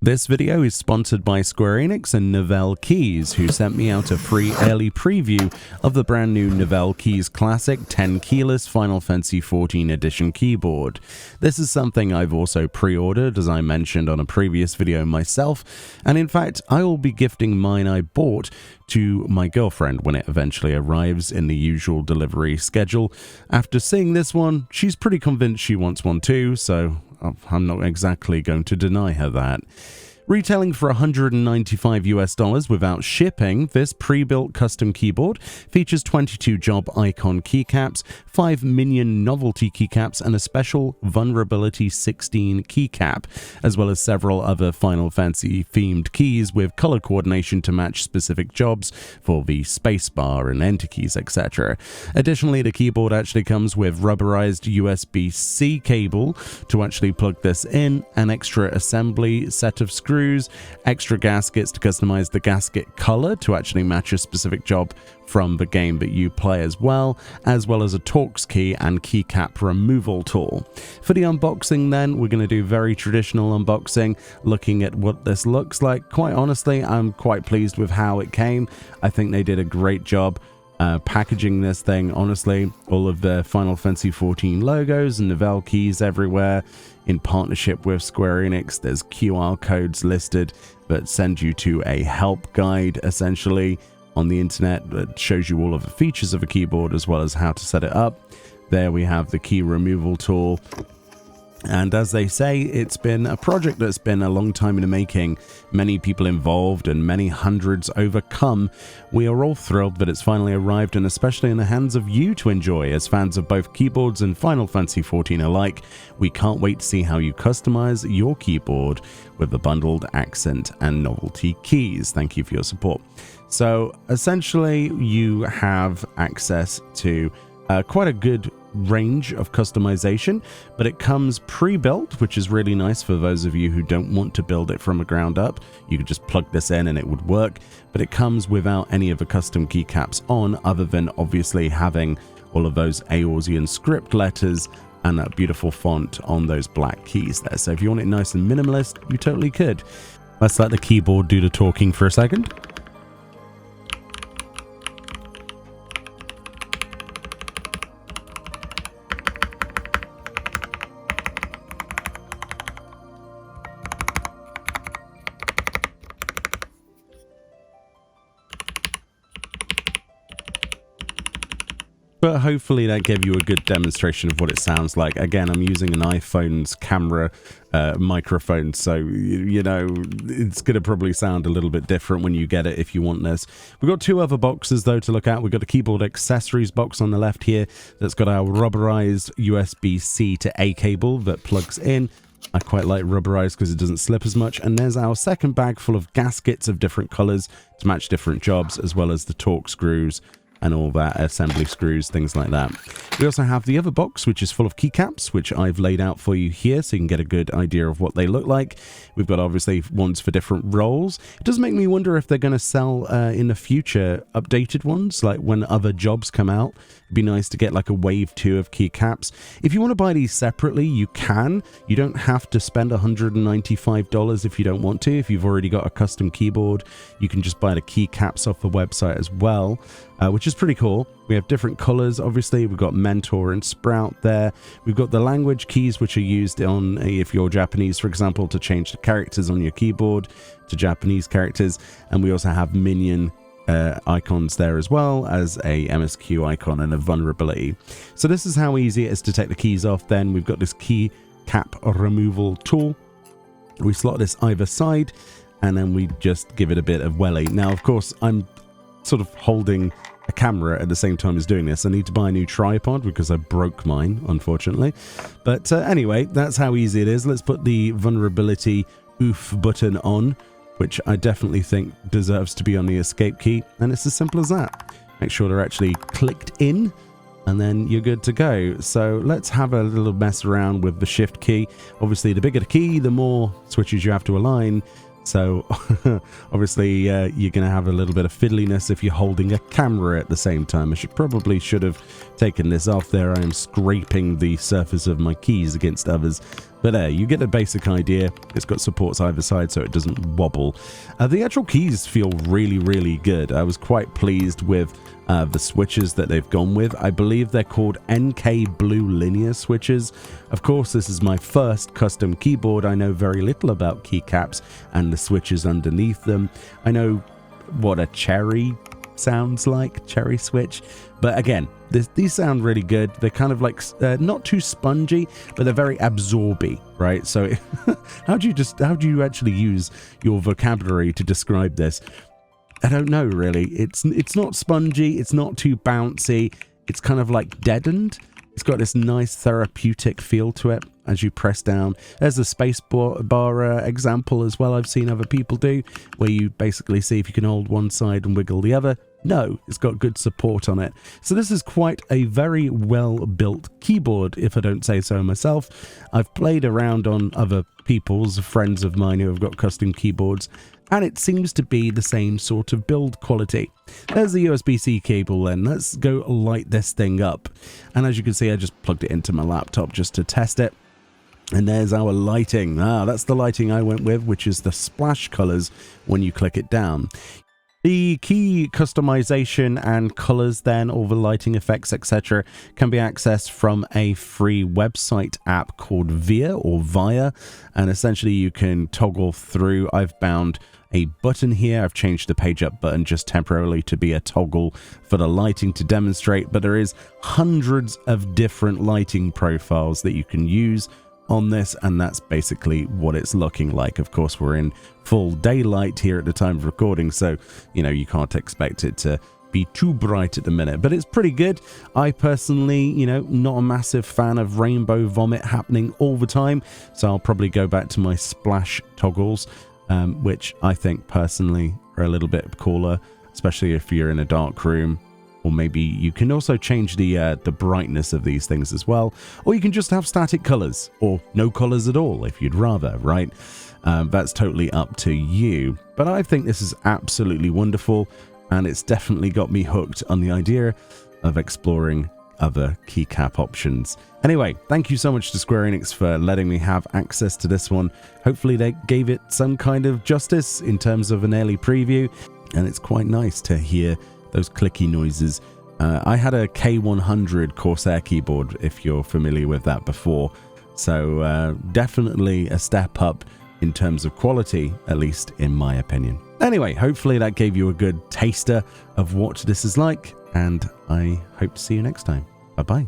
This video is sponsored by Square Enix and NovelKeys, who sent me out a free early preview of the brand new NovelKeys Classic 10 keyless Final Fantasy XIV Edition keyboard. This is something I've also pre-ordered, as I mentioned on a previous video myself, and in fact I will be gifting mine I bought to my girlfriend when it eventually arrives in the usual delivery schedule. After seeing this one, she's pretty convinced she wants one too, so I'm not exactly going to deny her that. Retailing for $195 without shipping, this pre-built custom keyboard features 22 job icon keycaps, 5 minion novelty keycaps, and a special vulnerability 16 keycap, as well as several other Final Fantasy themed keys with color coordination to match specific jobs for the spacebar and enter keys, etc. Additionally, the keyboard actually comes with rubberized USB-C cable to actually plug this in, an extra assembly set of screws, extra gaskets to customize the gasket color to actually match a specific job from the game that you play as well as a Torx key and keycap removal tool. For the unboxing then, we're going to do very traditional unboxing, looking at what this looks like. Quite honestly, I'm quite pleased with how it came. I think they did a great job packaging this thing. Honestly, all of the Final Fantasy XIV logos and NovelKeys everywhere. In partnership with Square Enix, there's QR codes listed that send you to a help guide essentially on the internet that shows you all of the features of a keyboard as well as how to set it up. There we have the key removal tool. And as they say, it's been a project that's been a long time in the making, many people involved and many hundreds overcome. We are all thrilled that it's finally arrived, and especially in the hands of you to enjoy as fans of both keyboards and Final Fantasy XIV alike. We can't wait to see how you customize your keyboard with the bundled accent and novelty keys. Thank you for your support. So essentially you have access to quite a good range of customization, but it comes pre-built, which is really nice for those of you who don't want to build it from the ground up. You could just plug this in and it would work, but it comes without any of the custom keycaps on, other than obviously having all of those Aorsian script letters and that beautiful font on those black keys there. So if you want it nice and minimalist, you totally could. Let's let the keyboard do the talking for a second. But hopefully that gave you a good demonstration of what it sounds like. Again, I'm using an iPhone's camera microphone, so you know it's going to probably sound a little bit different when you get it if you want this. We've got two other boxes though to look at. We've got the keyboard accessories box on the left here that's got our rubberized USB-C to A cable that plugs in. I quite like rubberized because it doesn't slip as much. And there's our second bag full of gaskets of different colors to match different jobs, as well as the Torx screws and all that, assembly screws, things like that. We also have the other box, which is full of keycaps, which I've laid out for you here so you can get a good idea of what they look like. We've got obviously ones for different roles. It does make me wonder if they're going to sell in the future updated ones, like when other jobs come out. It'd be nice to get like a wave 2 of keycaps. If you want to buy these separately, you can. You don't have to spend $195 if you don't want to. If you've already got a custom keyboard, you can just buy the keycaps off the website as well, which is pretty cool. We have different colors. Obviously, we've got Mentor and Sprout there. We've got the language keys, which are used on, if you're Japanese, for example, to change the characters on your keyboard to Japanese characters. And we also have minion icons there, as well as a MSQ icon and a vulnerability. So this is how easy it is to take the keys off. Then we've got this key cap removal tool. We slot this either side and then we just give it a bit of welly. Now, of course, I'm sort of holding a camera at the same time as doing this. I need to buy a new tripod because I broke mine, unfortunately. But anyway, that's how easy it is. Let's put the vulnerability oof button on, which I definitely think deserves to be on the escape key, and it's as simple as that. Make sure they're actually clicked in, and then you're good to go. So let's have a little mess around with the shift key. Obviously, the bigger the key, the more switches you have to align. So obviously you're going to have a little bit of fiddliness if you're holding a camera at the same time. I should have taken this off there. I am scraping the surface of my keys against others. But there, you get the basic idea. It's got supports either side so it doesn't wobble. The actual keys feel really, really good. I was quite pleased with the switches that they've gone with. I believe they're called NK Blue Linear switches. Of course, this is my first custom keyboard. I know very little about keycaps and the switches underneath them. I know what a cherry sounds like, cherry switch, but again, these sound really good. They're kind of like not too spongy, but they're very absorby, right? So how do you actually use your vocabulary to describe this? I don't know, really. It's not spongy, it's not too bouncy, it's kind of like deadened. It's got this nice therapeutic feel to it as you press down. There's a space bar example as well I've seen other people do, where you basically see if you can hold one side and wiggle the other. No, it's got good support on it. So this is quite a very well-built keyboard, if I don't say so myself. I've played around on other people's, friends of mine who have got custom keyboards, and it seems to be the same sort of build quality. There's the USB-C cable then. Let's go light this thing up. And as you can see, I just plugged it into my laptop just to test it. And there's our lighting. That's the lighting I went with, which is the splash colors when you click it down. The key customization and colors then, all the lighting effects, etc., can be accessed from a free website app called Via, and essentially you can toggle through. I've found a button here. I've changed the page up button just temporarily to be a toggle for the lighting to demonstrate, but there is hundreds of different lighting profiles that you can use on this, and that's basically what it's looking like. Of course, we're in full daylight here at the time of recording, so you can't expect it to be too bright at the minute, but it's pretty good. I personally, not a massive fan of rainbow vomit happening all the time, so I'll probably go back to my splash toggles, which I think personally are a little bit cooler, especially if you're in a dark room. Or maybe you can also change the brightness of these things as well. Or you can just have static colors, or no colors at all if you'd rather, right? That's totally up to you. But I think this is absolutely wonderful, and it's definitely got me hooked on the idea of exploring other keycap options. Anyway, thank you so much to Square Enix for letting me have access to this one. Hopefully they gave it some kind of justice in terms of an early preview, and it's quite nice to hear those clicky noises. I had a K100 Corsair keyboard, if you're familiar with that before, so definitely a step up in terms of quality, at least in my opinion. Anyway, hopefully that gave you a good taster of what this is like, and I hope to see you next time. Bye bye.